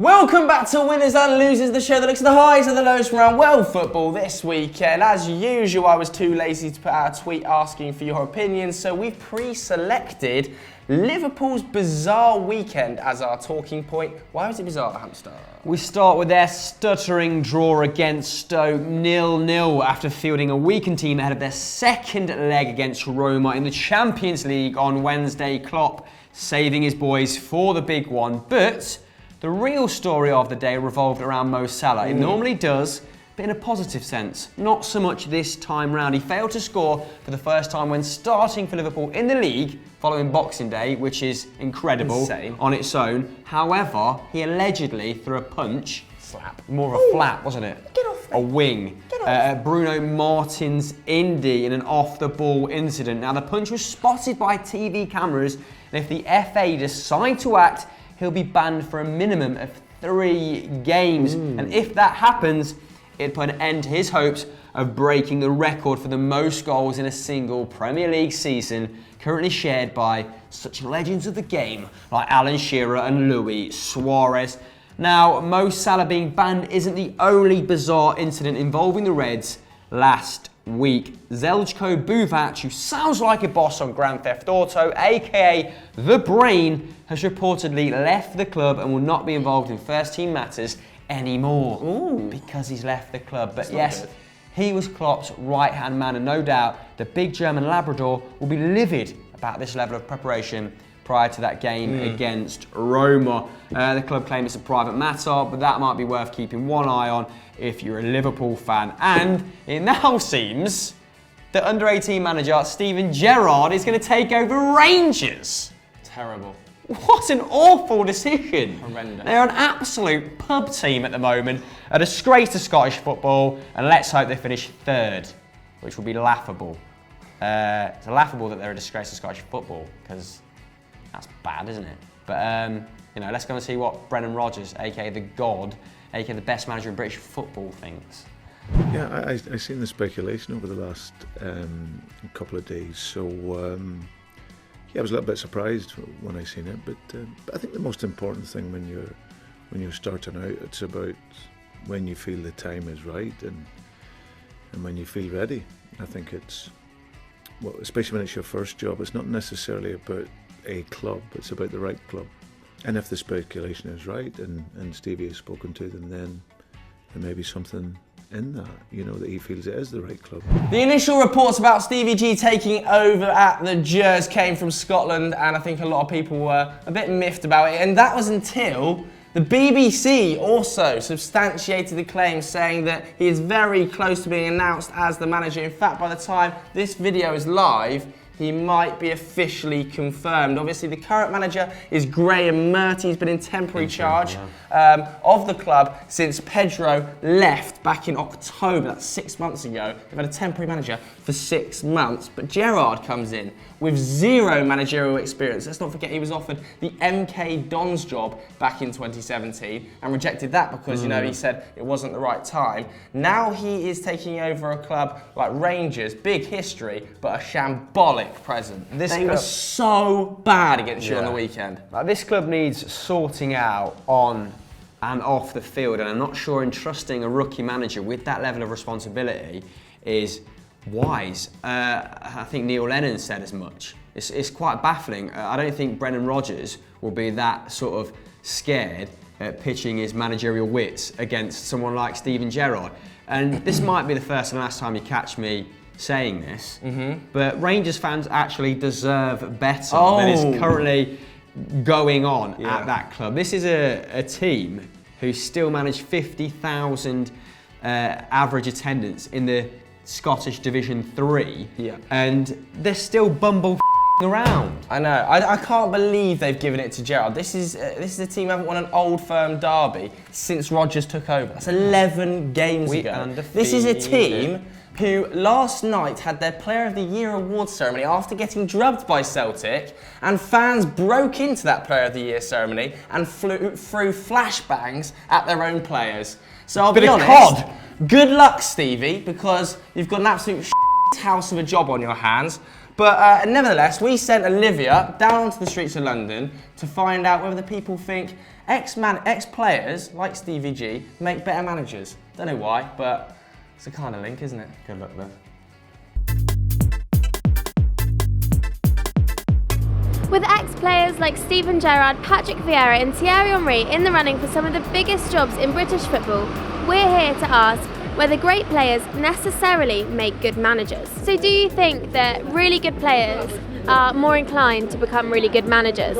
Welcome back to Winners and Losers, the show that looks at the highs and the lows from around world football this weekend. As usual, I was too lazy to put out a tweet asking for your opinions, so we've pre-selected Liverpool's bizarre weekend as our talking point. Why was it bizarre, Hamster? We start with their stuttering draw against Stoke 0-0 after fielding a weakened team ahead of their second leg against Roma in the Champions League on Wednesday. Klopp saving his boys for the big one, but the real story of the day revolved around Mo Salah. It normally does, but in a positive sense. Not so much this time round. He failed to score for the first time when starting for Liverpool in the league following Boxing Day, which is incredible on its own. However, he allegedly threw a punch. Slap. More of a flap, wasn't it? Get off me. A wing. Bruno Martin's Indy in an off-the-ball incident. Now, the punch was spotted by TV cameras, and if the FA decide to act, he'll be banned for a minimum of 3 games. And if that happens, it'd put an end to his hopes of breaking the record for the most goals in a single Premier League season, currently shared by such legends of the game like Alan Shearer and Luis Suarez. Now, Mo Salah being banned isn't the only bizarre incident involving the Reds last week. Zeljko Buvac, who sounds like a boss on Grand Theft Auto, aka The Brain, has reportedly left the club and will not be involved in first team matters anymore because he's left the club. But yes, he was Klopp's right-hand man, and no doubt the big German Labrador will be livid about this level of preparation prior to that game against Roma. The club claim it's a private matter, but that might be worth keeping one eye on if you're a Liverpool fan. And it now seems that under-18 manager Steven Gerrard is going to take over Rangers. Terrible. What an awful decision. Horrendous. They're an absolute pub team at the moment, a disgrace to Scottish football, and let's hope they finish 3rd, which will be laughable. It's laughable that they're a disgrace to Scottish football, because that's bad, isn't it? But, let's go and see what Brendan Rodgers, aka the God, aka the best manager in British football, thinks. Yeah, I've seen the speculation over the last couple of days, so I was a little bit surprised when I seen it. But I think the most important thing when you're starting out, it's about when you feel the time is right and when you feel ready. I think it's, well, especially when it's your first job, it's not necessarily about a club, it's about the right club. And if the speculation is right and Stevie has spoken to them, then there may be something in that, that he feels it is the right club. The initial reports about Stevie G taking over at the Gers came from Scotland, and I think a lot of people were a bit miffed about it, and that was until the BBC also substantiated the claim, saying that he is very close to being announced as the manager. In fact, by the time this video is live, he might be officially confirmed. Obviously, the current manager is Graham Murty. He's been in temporary charge of the club since Pedro left back in October. That's 6 months ago. They've had a temporary manager for 6 months. But Gerrard comes in with 0 managerial experience. Let's not forget he was offered the MK Dons job back in 2017 and rejected that because, he said it wasn't the right time. Now he is taking over a club like Rangers, big history, but a shambolic present. They were so bad against you on the weekend. This club needs sorting out on and off the field, and I'm not sure entrusting a rookie manager with that level of responsibility is wise. I think Neil Lennon said as much. It's quite baffling. I don't think Brendan Rodgers will be that sort of scared at pitching his managerial wits against someone like Steven Gerrard. And this might be the first and last time you catch me saying this, but Rangers fans actually deserve better than is currently going on at that club. This is a team who still manage 50,000 average attendance in the Scottish Division 3, and they're still bumble around. I know. I can't believe they've given it to Gerrard. This is a team who haven't won an Old Firm derby since Rodgers took over. That's 11 games ago. Undefeated. This is a team who last night had their Player of the Year award ceremony after getting drubbed by Celtic, and fans broke into that Player of the Year ceremony and threw flashbangs at their own players. So I'll be honest, good luck, Stevie, because you've got an absolute house of a job on your hands. But nevertheless, we sent Olivia down onto the streets of London to find out whether the people think Ex-players like Stevie G make better managers. Don't know why, but it's a kind of link, isn't it? Good luck then. With ex-players like Steven Gerrard, Patrick Vieira and Thierry Henry in the running for some of the biggest jobs in British football, we're here to ask whether great players necessarily make good managers. So do you think that really good players are more inclined to become really good managers?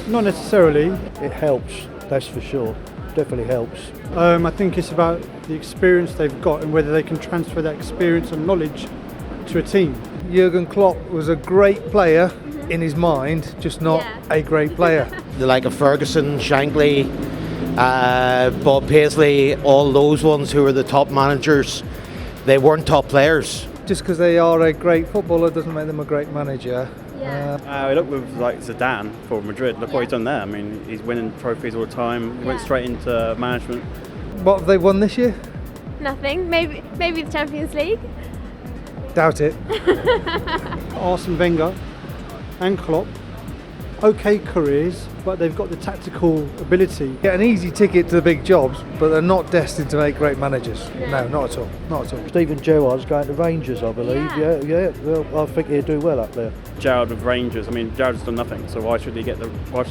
Not necessarily. It helps, that's for sure. Definitely helps. I think it's about the experience they've got and whether they can transfer that experience and knowledge to a team. Jurgen Klopp was a great player in his mind, just not a great player. The like of Ferguson, Shankly, Bob Paisley, all those ones who were the top managers, they weren't top players. Just because they are a great footballer doesn't make them a great manager. We look with like Zidane for Madrid. Look what he's done there. I mean, he's winning trophies all the time. He went straight into management. What have they won this year? Nothing. Maybe the Champions League. Doubt it. Arsene Wenger and Klopp, okay careers, but they've got the tactical ability. Get an easy ticket to the big jobs, but they're not destined to make great managers. No, not at all. Not at all. Steven Gerrard's going to Rangers, I believe. Yeah. Well, I think he'll do well up there. Gerrard with Rangers. I mean, Gerrard's done nothing, so why should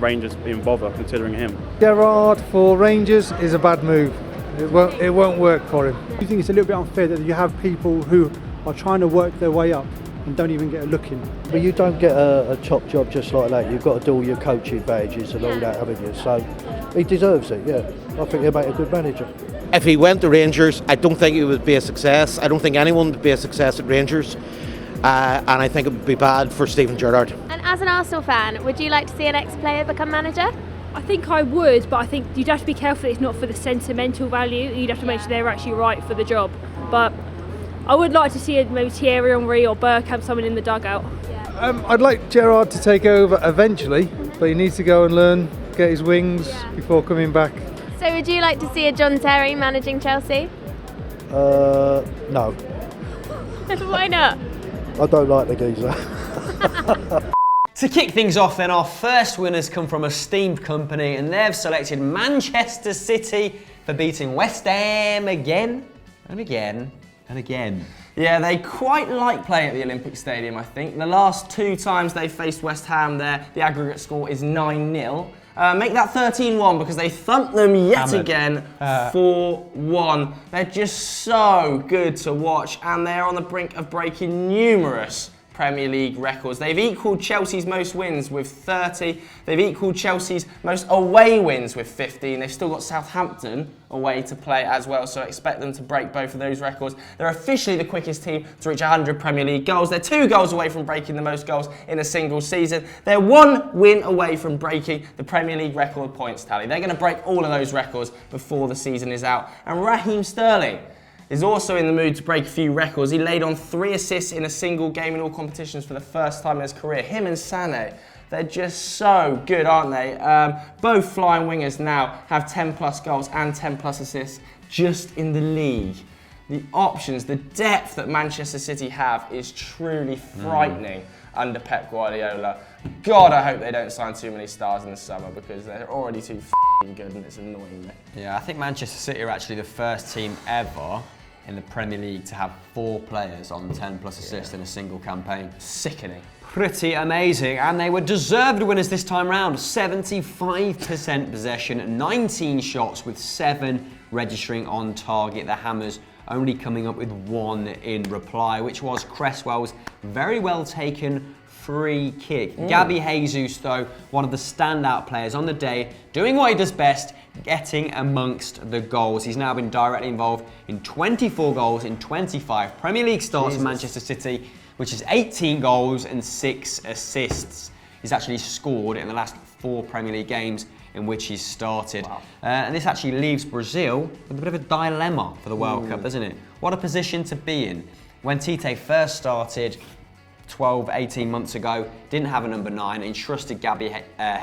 Rangers even bother considering him? Gerrard for Rangers is a bad move. It won't work for him. I think it's a little bit unfair that you have people who are trying to work their way up and don't even get a look in. But you don't get a top job just like that. You've got to do all your coaching badges and all that, haven't you? So he deserves it, yeah. I think he'll make a good manager. If he went to Rangers, I don't think he would be a success. I don't think anyone would be a success at Rangers. And I think it would be bad for Steven Gerrard. And as an Arsenal fan, would you like to see an ex-player become manager? I think I would, but I think you'd have to be careful that it's not for the sentimental value. You'd have to make sure they're actually right for the job. But I would like to see maybe Thierry Henry or Bergkamp, someone in the dugout. I'd like Gerrard to take over eventually, but he needs to go and learn, get his wings before coming back. So would you like to see a John Terry managing Chelsea? No. Why not? I don't like the geezer. To kick things off then, our first winners come from a esteemed company and they've selected Manchester City for beating West Ham again and again and again. Yeah, they quite like playing at the Olympic Stadium, I think. The last 2 times they faced West Ham there, the aggregate score is 9-0. Make that 13-1 because they thumped them yet again 4-1. They're just so good to watch and they're on the brink of breaking numerous Premier League records. They've equalled Chelsea's most wins with 30. They've equalled Chelsea's most away wins with 15. They've still got Southampton away to play as well, so expect them to break both of those records. They're officially the quickest team to reach 100 Premier League goals. They're 2 goals away from breaking the most goals in a single season. They're 1 win away from breaking the Premier League record points tally. They're going to break all of those records before the season is out. And Raheem Sterling is also in the mood to break a few records. He laid on 3 assists in a single game in all competitions for the first time in his career. Him and Sané, they're just so good, aren't they? Both flying wingers now have 10 plus goals and 10 plus assists just in the league. The options, the depth that Manchester City have is truly frightening under Pep Guardiola. God, I hope they don't sign too many stars in the summer because they're already too good and it's annoying me. Yeah, I think Manchester City are actually the first team ever in the Premier League to have 4 players on 10 plus assists in a single campaign. Sickening. Pretty amazing, and they were deserved winners this time round. 75% possession, 19 shots with 7 registering on target. The Hammers only coming up with 1 in reply, which was Cresswell's very well taken free kick. Gabby Jesus, though, one of the standout players on the day, doing what he does best, getting amongst the goals. He's now been directly involved in 24 goals in 25 Premier League starts for Manchester City, which is 18 goals and 6 assists. He's actually scored in the last 4 Premier League games in which he's started. Wow. And this actually leaves Brazil with a bit of a dilemma for the World Cup, doesn't it? What a position to be in. When Tite first started 12, 18 months ago, didn't have a number 9, entrusted Gabby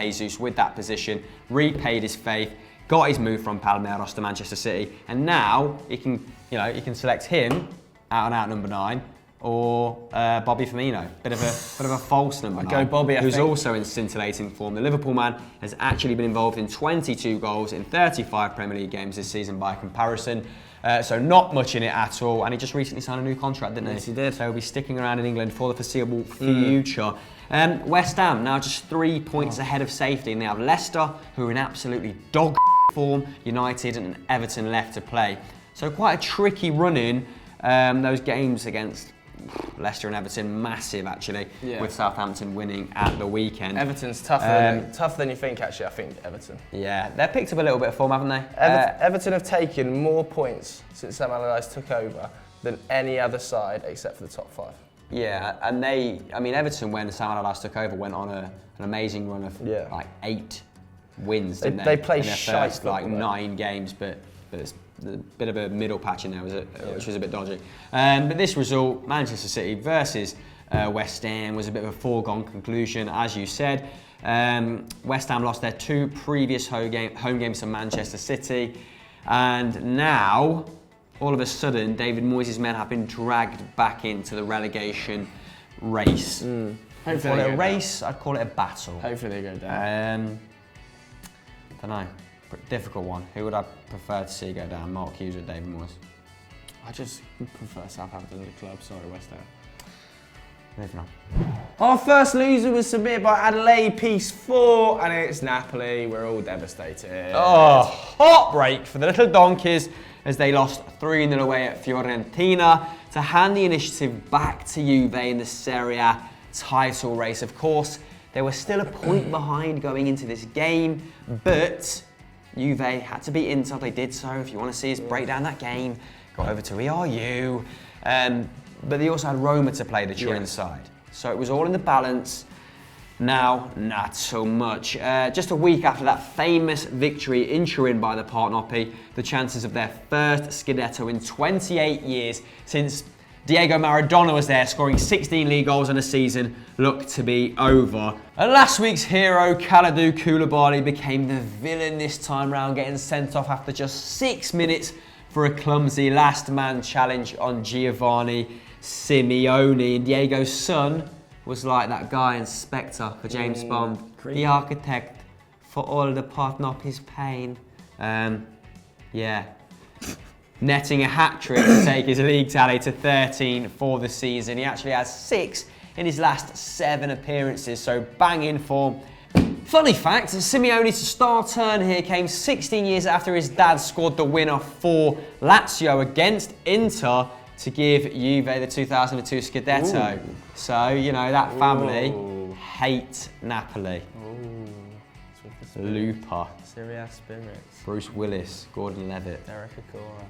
Jesus with that position, repaid his faith, got his move from Palmeiras to Manchester City, and now he can select him out and out number 9, or Bobby Firmino. Bit of a false number. Go Bobby, I who's think. also in scintillating form. The Liverpool man has actually been involved in 22 goals in 35 Premier League games this season by comparison. So not much in it at all, and he just recently signed a new contract, didn't he? Yes, he did. So he'll be sticking around in England for the foreseeable future. West Ham now just 3 points ahead of safety, and they have Leicester, who are in absolutely dog form, United and Everton left to play. So quite a tricky run-in. Those games against Leicester and Everton, massive actually, with Southampton winning at the weekend. Everton's tougher than you think, actually, I think, Everton. Yeah, they've picked up a little bit of form, haven't they? Everton have taken more points since Sam Allardyce took over than any other side except for the top 5. Yeah, and Everton, when Sam Allardyce took over, went on an amazing run of like 8 wins, didn't they? They play in their shite first, like football, 9 games, but it's a bit of a middle patch in there, which was a bit dodgy. But this result, Manchester City versus West Ham, was a bit of a foregone conclusion, as you said. West Ham lost their 2 previous home games to Manchester City, and now, all of a sudden, David Moyes' men have been dragged back into the relegation race. I'd call it a race, I'd call it a battle. Hopefully they go down. Don't know. Difficult one. Who would I prefer to see go down? Mark Hughes or David Moyes? I just prefer Southampton as a club. Sorry, West Ham. Moving on. Our first loser was submitted by Adelaide Piece 4, and it's Napoli. We're all devastated. Oh, heartbreak for the little donkeys as they lost 3-0 away at Fiorentina to hand the initiative back to Juve in the Serie A title race. Of course, they were still a point behind going into this game, but Juve had to beat Inter. They did so. If you want to see us break down that game, go over to ERU. But they also had Roma to play, the Turin side. So it was all in the balance. Now, not so much. Just a week after that famous victory in Turin by the Partenopi, the chances of their first Scudetto in 28 years since Diego Maradona was there, scoring 16 league goals in a season, looked to be over. And last week's hero, Kalidou Koulibaly, became the villain this time round, getting sent off after just 6 minutes for a clumsy last-man challenge on Giovanni Simeone. And Diego's son was like that guy in Spectre for James Bond, the architect for all the Partenopi's pain. Netting a hat-trick to take his league tally to 13 for the season. He actually has 6 in his last 7 appearances, so bang in form. Funny fact, Simeone's star turn here came 16 years after his dad scored the winner for Lazio against Inter to give Juve the 2002 Scudetto. Ooh. So, you know, that family hate Napoli. Lupa. Serie A spirits. Bruce Willis, Gordon Levitt. Derek Acora.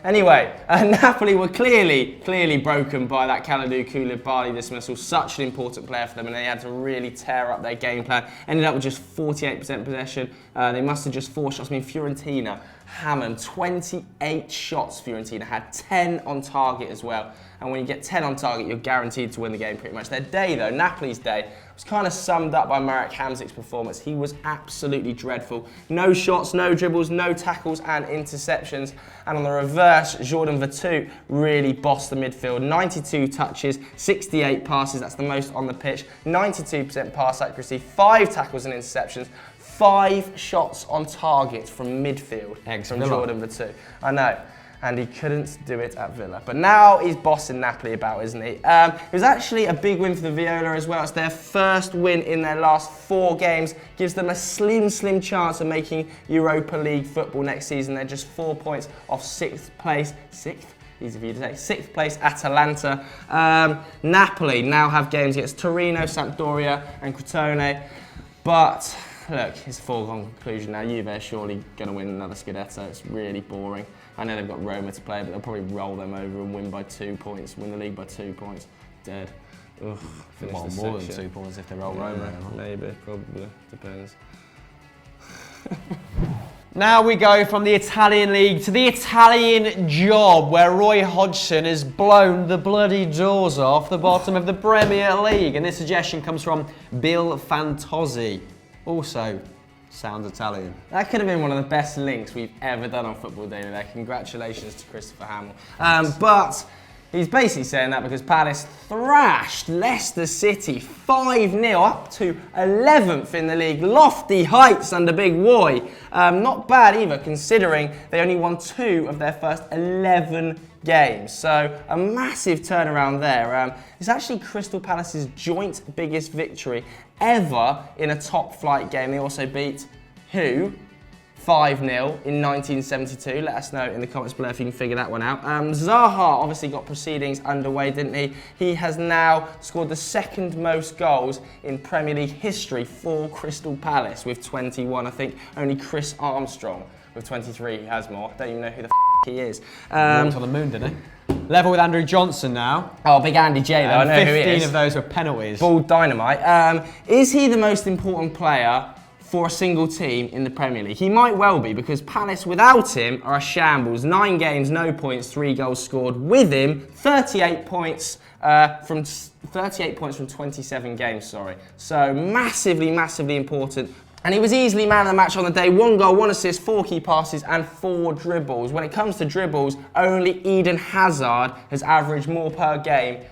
Anyway, Napoli were clearly broken by that Kalidou Koulibaly dismissal. Such an important player for them, and they had to really tear up their game plan. Ended up with just 48% possession. They must have just 4 shots. I mean, Fiorentina hammered 28 shots. Fiorentina had 10 on target as well. And when you get 10 on target, you're guaranteed to win the game pretty much. Their day, though, Napoli's day, was kind of summed up by Marek Hamšík's performance. He was absolutely dreadful. No shots, no dribbles, no tackles and interceptions. And on the reverse, Jordan Veretout really bossed the midfield. 92 touches, 68 passes, that's the most on the pitch. 92% pass accuracy, 5 tackles and interceptions. 5 shots on target from midfield from Jordan Veretout. I know. And he couldn't do it at Villa. But now he's bossing Napoli about, isn't he? It was actually a big win for the Viola as well. It's their first win in their last 4 games. Gives them a slim chance of making Europa League football next season. They're just 4 points off 6th place. 6th? Easy for you to say. 6th place, Atalanta. Napoli now have games against Torino, Sampdoria and Crotone. But look, it's a foregone conclusion now. Juve are surely going to win another Scudetto. It's really boring. I know they've got Roma to play, but they'll probably roll them over and win by 2 points, win the league by 2 points. Dead. Ugh, well, more than 2 points if they roll Roma. Maybe, probably, depends. Now we go from the Italian league to the Italian job, where Roy Hodgson has blown the bloody doors off the bottom of the Premier League. And this suggestion comes from Bill Fantozzi. Also, sounds Italian. That could have been one of the best links we've ever done on Football Daily there. Congratulations to Christopher Hamill. But He's basically saying that because Palace thrashed Leicester City 5-0 up to 11th in the league. Lofty heights under Big Roy. Not bad either, considering they only won 2 of their first 11 games. So a massive turnaround there. It's actually Crystal Palace's joint biggest victory ever in a top flight game. They also beat who? 5-0 in 1972. Let us know in the comments below if you can figure that one out. Zaha obviously got proceedings underway, didn't he? He has now scored the 2nd most goals in Premier League history for Crystal Palace with 21. I think only Chris Armstrong with 23 has more. I don't even know who the he is. Walked on the moon, didn't he? Level with Andrew Johnson now. Oh, big Andy J though, I know who he is. 15 of those were penalties. Ball dynamite. Is he the most important player for a single team in the Premier League? He might well be, because Palace without him are a shambles. 9 games, no points, 3 goals scored. With him, 38 points from 27 games, sorry. So massively, massively important. And he was easily man of the match on the day. 1 goal, 1 assist, 4 key passes and 4 dribbles. When it comes to dribbles, only Eden Hazard has averaged more per game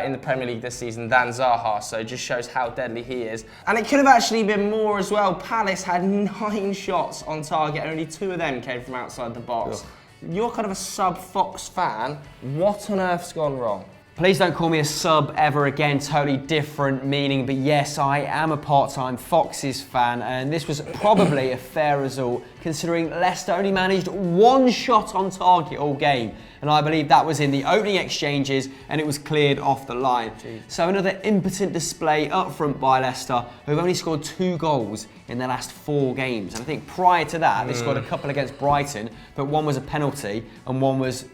in the Premier League this season than Zaha, so it just shows how deadly he is. And it could have actually been more as well. Palace had 9 shots on target, only 2 of them came from outside the box. Ugh. You're kind of a sub-Fox fan. What on earth's gone wrong? Please don't call me a sub ever again, totally different meaning, but yes, I am a part-time Foxes fan, and this was probably a fair result considering Leicester only managed 1 shot on target all game, and I believe that was in the opening exchanges and it was cleared off the line. Jeez. So another impotent display up front by Leicester, who've only scored 2 goals in their last 4 games, and I think prior to that they scored a couple against Brighton, but 1 was a penalty and 1 was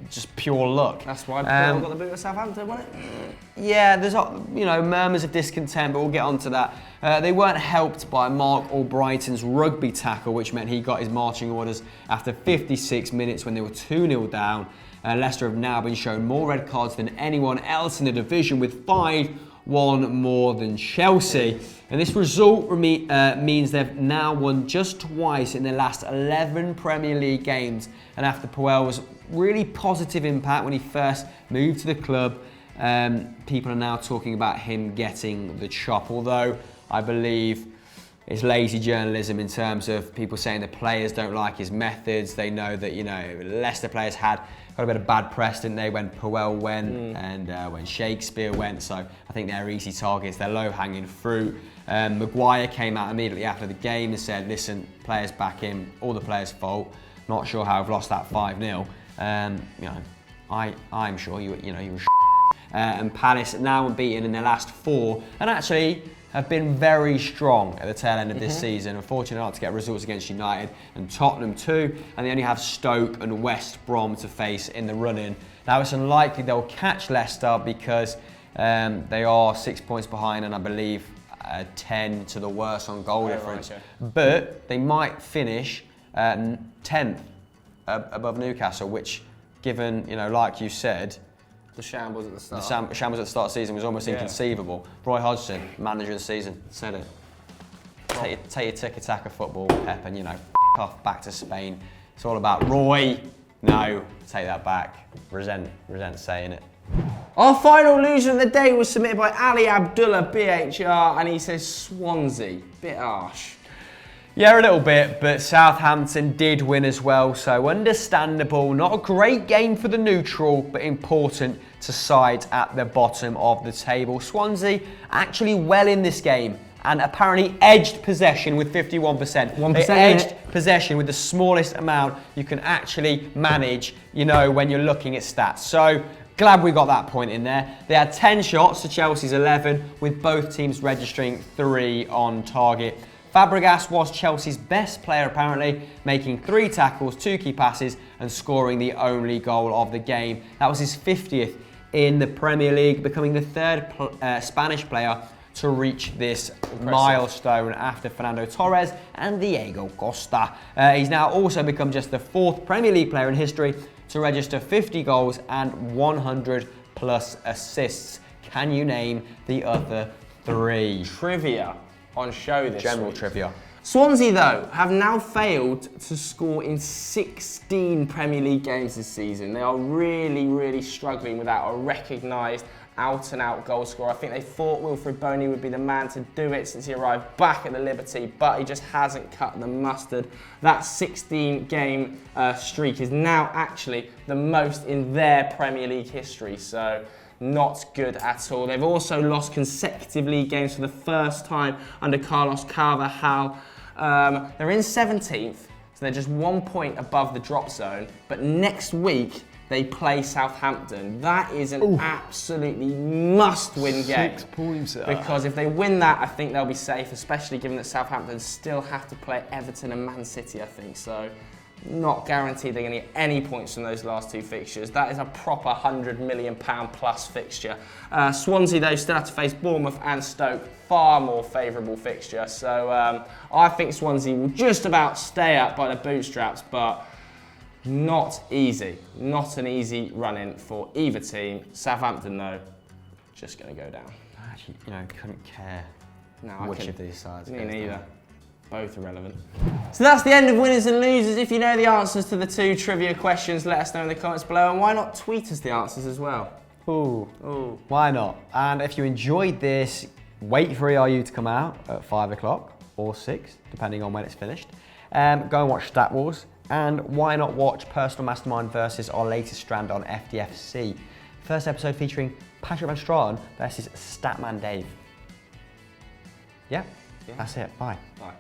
just pure luck. That's why Paul got the boot at Southampton, wasn't it? Yeah, there's murmurs of discontent, but we'll get on to that. They weren't helped by Mark Albrighton's rugby tackle, which meant he got his marching orders after 56 minutes when they were 2-0 down. Leicester have now been shown more red cards than anyone else in the division, with 5, 1 more than Chelsea. And this result means they've now won just twice in their last 11 Premier League games. And after Puel's really positive impact when he first moved to the club, people are now talking about him getting the chop. Although I believe it's lazy journalism in terms of people saying the players don't like his methods. They know that, Leicester players got a bit of bad press, didn't they, when Puel went and when Shakespeare went. So I think they're easy targets, they're low-hanging fruit. Maguire came out immediately after the game and said, listen, players back him, all the players' fault. Not sure how I've lost that 5-0. I'm sure you were and Palace now unbeaten in their last 4 and actually have been very strong at the tail end of this season. Unfortunately not to get results against United and Tottenham too, and they only have Stoke and West Brom to face in the run-in. Now it's unlikely they'll catch Leicester because they are 6 points behind and I believe 10 to the worse on goal difference. Right, okay. But they might finish 10th above Newcastle, which, given, like you said, the shambles at the start. The shambles at the start of the season was almost inconceivable. Roy Hodgson, manager of the season, said it. Take your tiki-taka football, Pep, and off back to Spain. It's all about Roy. No, take that back. Resent saying it. Our final loser of the day was submitted by Ali Abdullah BHR, and he says Swansea. Bit harsh. Yeah, a little bit, but Southampton did win as well, so understandable. Not a great game for the neutral, but important to sides at the bottom of the table. Swansea actually well in this game and apparently edged possession with 51%. 1%. They edged possession with the smallest amount you can actually manage, when you're looking at stats. So glad we got that point in there. They had 10 shots to Chelsea's 11, with both teams registering 3 on target. Fabregas was Chelsea's best player apparently, making 3 tackles, 2 key passes and scoring the only goal of the game. That was his 50th in the Premier League, becoming the 3rd Spanish player to reach this milestone after Fernando Torres and Diego Costa. He's now also become just the 4th Premier League player in history to register 50 goals and 100 plus assists. Can you name the other 3? Trivia on show this General week. trivia. Swansea, though, have now failed to score in 16 Premier League games this season. They are really, really struggling without a recognised out-and-out goal scorer. I think they thought Wilfried Boney would be the man to do it since he arrived back at the Liberty, but he just hasn't cut the mustard. That 16-game streak is now actually the most in their Premier League history, so not good at all. They've also lost consecutive league games for the first time under Carlos Carvajal. They're in 17th, so they're just 1 point above the drop zone, but next week they play Southampton. That is an absolutely must-win game. 6 points. Because if they win that, I think they'll be safe, especially given that Southampton still have to play Everton and Man City, I think. So, not guaranteed they're going to get any points from those last 2 fixtures. That is a proper £100 million plus fixture. Swansea, though, still have to face Bournemouth and Stoke. Far more favourable fixture. So, I think Swansea will just about stay up by the bootstraps, but not easy. Not an easy run-in for either team. Southampton, though, just going to go down. Actually, couldn't care which of these sides. Me neither. Both irrelevant. So that's the end of winners and losers. If you know the answers to the 2 trivia questions, let us know in the comments below. And why not tweet us the answers as well? Ooh. Why not? And if you enjoyed this, wait for ERU to come out at 5 o'clock or 6, depending on when it's finished. Go and watch Stat Wars. And why not watch Personal Mastermind versus our latest strand on FDFC. First episode featuring Patrick Van Straten versus Statman Dave. Yeah, that's it. Bye. Bye.